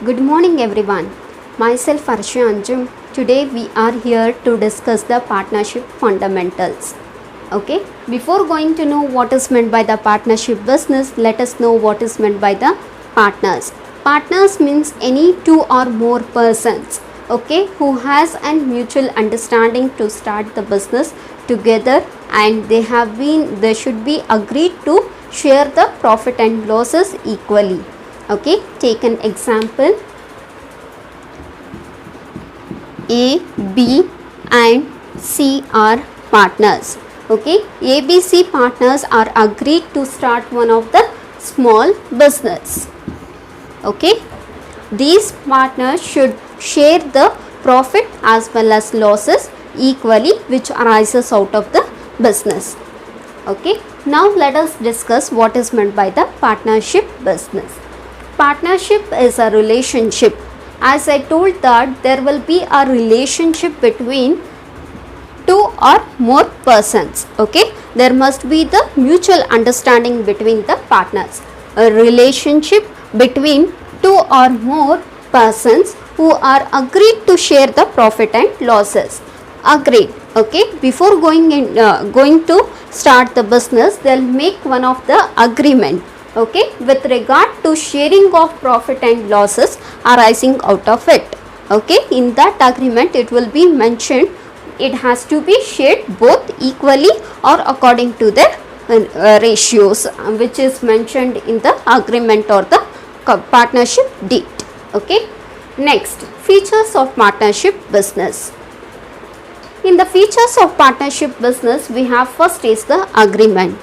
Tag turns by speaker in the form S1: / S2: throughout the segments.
S1: Good morning everyone. Myself Arshia Anjum. Today we are here to discuss the partnership fundamentals. Okay, before going to know what is meant by the partnership business, let us know what is meant by the partners. Partners means any two or more persons, okay, who has a mutual understanding to start the business together, and they should be agreed to share the profit and losses equally. Okay, take an example. A, B and C are partners. Okay, A, B, C partners are agreed to start one of the small business. Okay, these partners should share the profit as well as losses equally which arises out of the business. Okay, now let us discuss what is meant by the partnership business. Partnership is a relationship. As I told that there will be a relationship between two or more persons. Okay, there must be the mutual understanding between the partners. A relationship between two or more persons who are agreed to share the profit and losses. Agreed. Okay, before going to start the business, they'll make one of the agreement. Okay, with regard to sharing of profit and losses arising out of it. Okay, in that agreement it will be mentioned it has to be shared both equally or according to the ratios which is mentioned in the agreement or the partnership deed. Okay, next, features of partnership business. In the features of partnership business, we have first is the agreement.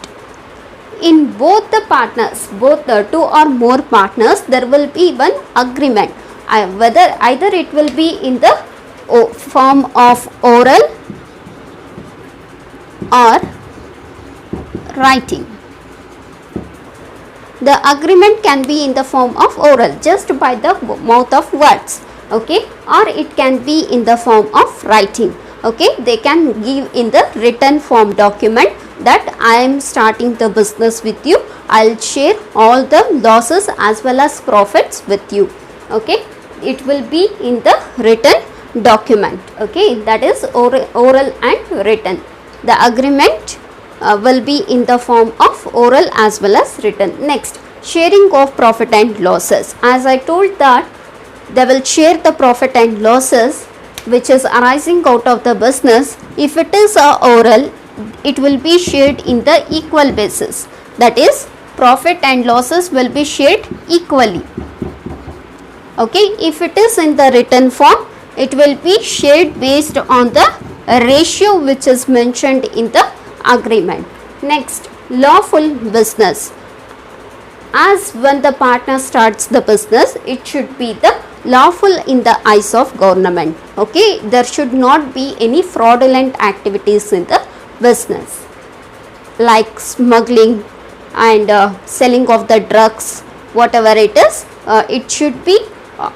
S1: In both the partners, both the two or more partners, there will be one agreement. Whether either it will be in the form of oral or writing. The agreement can be in the form of oral, just by the mouth of words. Okay, or it can be in the form of writing. Okay, they can give in the written form document that I am starting the business with you. I'll share all the losses as well as profits with you. Okay, it will be in the written document. Okay, that is oral and written. The agreement will be in the form of oral as well as written. Next, sharing of profit and losses. As I told that they will share the profit and losses which is arising out of the business. If it is oral, it will be shared in the equal basis. That is, profit and losses will be shared equally. Okay, if it is in the written form, it will be shared based on the ratio which is mentioned in the agreement. Next, lawful business. As when the partner starts the business, it should be the lawful in the eyes of government. Okay, there should not be any fraudulent activities in the business like smuggling and selling of the drugs, whatever it is. It should be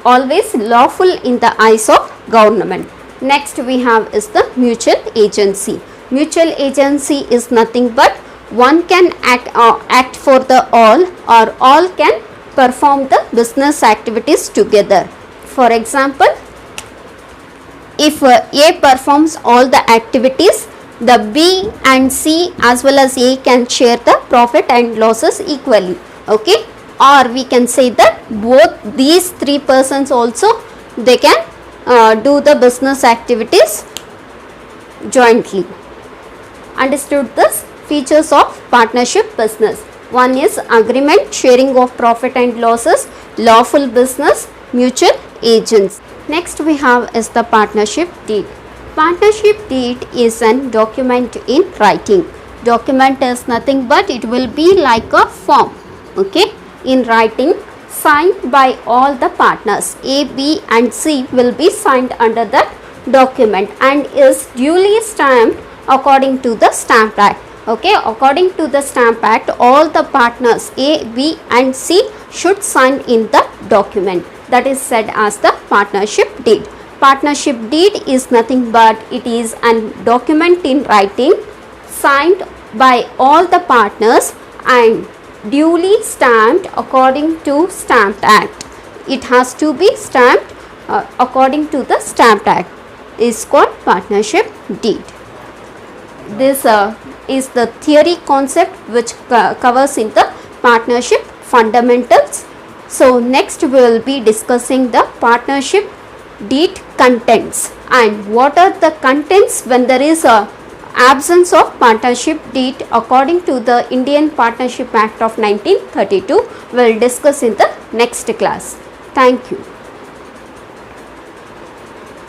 S1: always lawful in the eyes of government. Next we have is the mutual agency. Mutual agency is nothing but one can act for the all, or all can perform the business activities together. For example, if A performs all the activities, the B and C as well as A can share the profit and losses equally. Okay, or we can say that both these three persons also they can do the business activities jointly. Understood this? Features of partnership business. One is agreement, sharing of profit and losses, lawful business, mutual agents. Next we have is the partnership deed. Partnership deed is a document in writing. Document is nothing but it will be like a form, okay, in writing, signed by all the partners. A, B and C will be signed under that document and is duly stamped according to the Stamp Act. Okay, according to the Stamp Act, all the partners A, B and C should sign in the document. That is said as the partnership deed. Partnership deed is nothing but it is a document in writing signed by all the partners and duly stamped according to Stamp Act. it has to be stamped according to the Stamp Act is called partnership deed. This is the theory concept which covers in the partnership fundamentals. So next we will be discussing the partnership deed contents and what are the contents when there is a absence of partnership deed according to the Indian Partnership Act of 1932. We will discuss in the next class. Thank you.